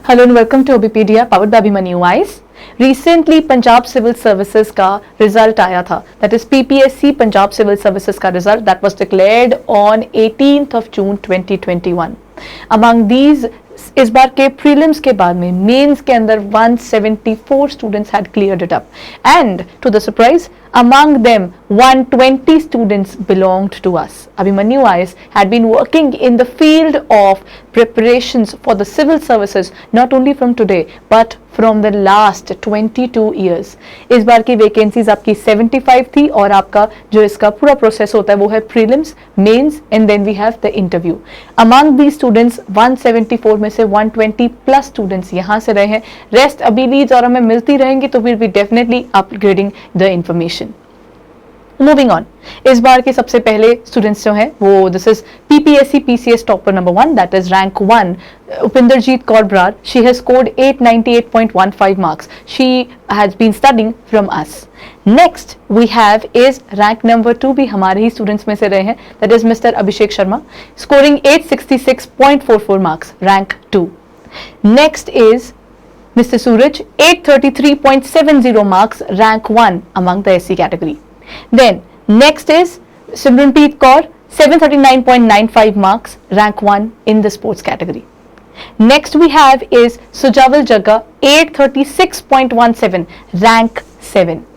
Hello and welcome to Obpedia powered by Abhimanyu IAS. Recently Punjab civil services का result आया था, that is PPSC Punjab civil services का result that was declared on 18th of June 2021। Among these इस बार के prelims के बाद में मेंस के अंदर 174 students had cleared it up and to the surprise among them 120 students belonged to us. Abhimanyu IAS had been working in the field of preparations for the civil services not only from today but from the last 22 years. इस बार की vacancies आपकी 75 थी और आपका जो इसका पूरा process होता है वो है prelims, mains and then we have the interview. Among the students 174 में से 120 प्लस स्टूडेंट्स यहाँ से रहे हैं। रेस्ट अभी लीड्स और हमें मिलती रहेंगी तो will be definitely upgrading the information. Moving on, इस बार के सबसे पहले स्टूडेंट्स जो हैं वो this is PPSC PCS topper number 1 that is rank 1 Upinderjit Kaur Brar. She has scored 898.15 marks. She has been studying from us. Next we have is rank number 2 भी हमारे ही स्टूडेंट्स में से रहे हैं, that is mister Abhishek Sharma, scoring 866.44 marks, rank 2। Next is Mr. Suraj, 833.70 marks, rank 1 among the SC category. Then next is Simranpreet Kaur, 739.95 marks, rank 1 in the sports category. Next we have is Sujaval Jagga, 836.17, rank 7.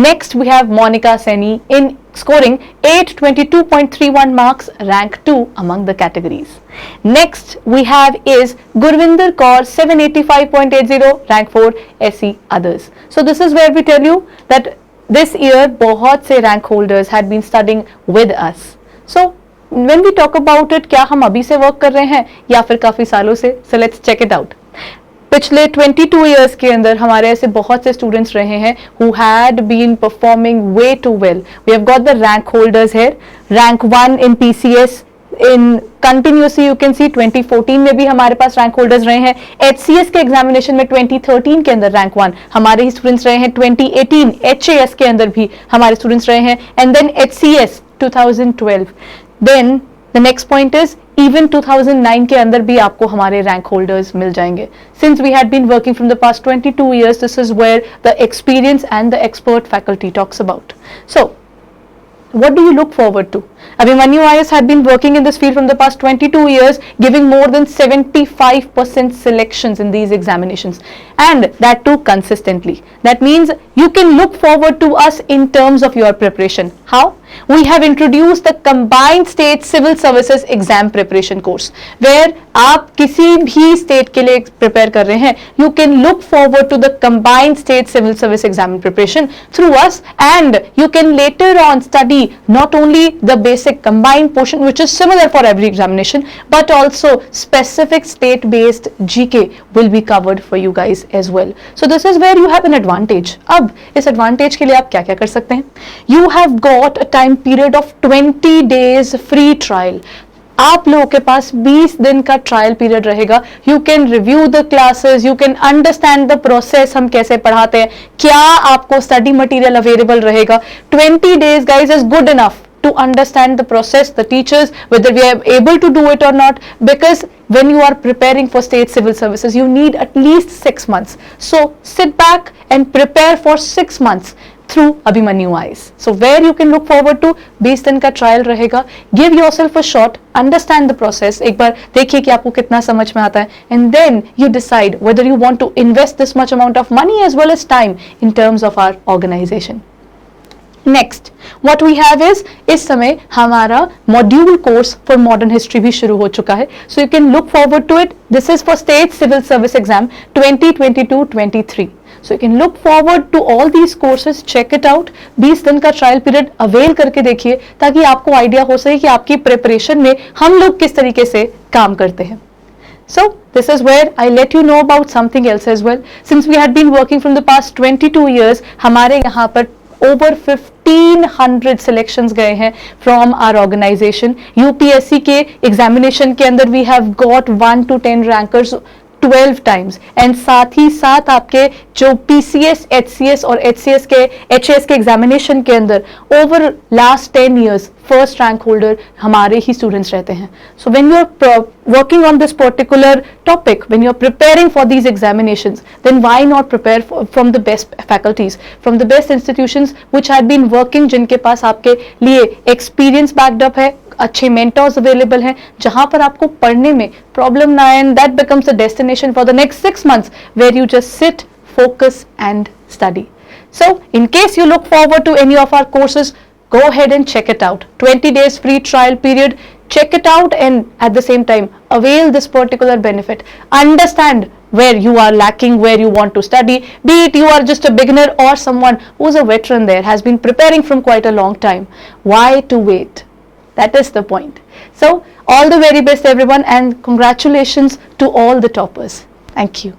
Next we have Monica Seni in scoring 822.31 marks, rank 2 among the categories. Next we have is Gurvinder Kaur, 785.80, rank 4, SC others. So this is where we tell you that this year बहुत से rank holders had been studying with us. So when we talk about it, क्या हम अभी से work कर रहे हैं या फिर काफी सालों से? So let's check it out. पिछले 22 इयर्स के अंदर हमारे ऐसे बहुत से स्टूडेंट्स रहे हैं who had been performing way too well. We have got the rank holders here. Rank 1 in PCS in continuously you can see 2014 में भी हमारे पास रैंक होल्डर्स रहे हैं। HCS के एग्जामिनेशन में 2013 के अंदर रैंक 1 हमारे ही स्टूडेंट्स रहे हैं। 2018 HAS के अंदर भी हमारे स्टूडेंट्स रहे हैं and then HCS 2012। Then the next point is even 2009 के अंदर भी आपको हमारे रैंक होल्डर्स मिल जाएंगे। Since we had been working from the past 22 years, this is where the experience and the expert faculty talks about. So what do you look forward to? Abhimanyu IAS had been working in this field from the past 22 years, giving more than 75% selections in these examinations, and that too consistently. That means you can look forward to us in terms of your preparation. How? We have introduced the combined state civil services exam preparation course, where आप किसी भी state के लिए prepare कर रहे हैं, you can look forward to the combined state civil service exam preparation through us, and you can later on study not only the basic combined portion which is similar for every examination, but also specific state based GK will be covered for you guys as well. So this is where you have an advantage. अब इस advantage के लिए आप क्या क्या कर सकते हैं? You have got a time period of 20 days free trial. आप लोगों के पास 20 दिन का ट्रायल पीरियड रहेगा। You can review the classes, you can understand the process, हम कैसे पढ़ाते हैं, क्या आपको स्टडी मटेरियल अवेलेबल रहेगा। 20 days guys is good enough to understand the process, the teachers, whether we are able to do it or not, because when you are preparing for state civil services you need at least 6 months. So sit back and prepare for 6 months through Abhimanyu IAS. So where you can look forward to 20 दिन का trial रहेगा। Give yourself a shot, understand the process, एक बार देखिए कि आपको कितना समझ में आता है, and then you decide whether you want to invest this much amount of money as well as time in terms of our organization. Next what we have is इस समय हमारा module course for modern history भी शुरू हो चुका है। So you can look forward to it. This is for state civil service exam 2022-23। So you can look forward to all these courses, check it out. 20 दिन का trial period avail करके देखिए ताकि आपको आइडिया हो सके कि आपकी प्रिपरेशन में हम लोग किस तरीके से काम करते हैं। So this is where I let you know about something else as well. Since we had been working from the past 22 years, हमारे यहाँ पर over 1500 selections गए हैं from our organization. UPSC के examination के अंदर we have got 1 to 10 rankers 12 times and साथ ही साथ आपके जो पीसीएस, एचसीएस और एचसीएस के एचएस के एग्जामिनेशन के अंदर over last 10 years first rank holder हमारे ही स्टूडेंट्स रहते हैं. So when you are working on this particular topic, when you are preparing for these examinations, then why not prepare from the best faculties, from the best institutions which have been working, जिनके पास आपके लिए experience backed up है, अच्छे mentors available हैं, जहां पर आपको पढ़ने में प्रॉब्लम ना आए, and that becomes the destination for the next 6 months where you just sit, focus and study. So in case you look forward to any of our courses, go ahead and check it out. 20 days free trial period. Check it out and at the same time avail this particular benefit. Understand where you are lacking, where you want to study, be it you are just a beginner or someone who's a veteran there, has been preparing from quite a long time. Why to wait? That is the point. So all the very best everyone, and congratulations to all the toppers. Thank you.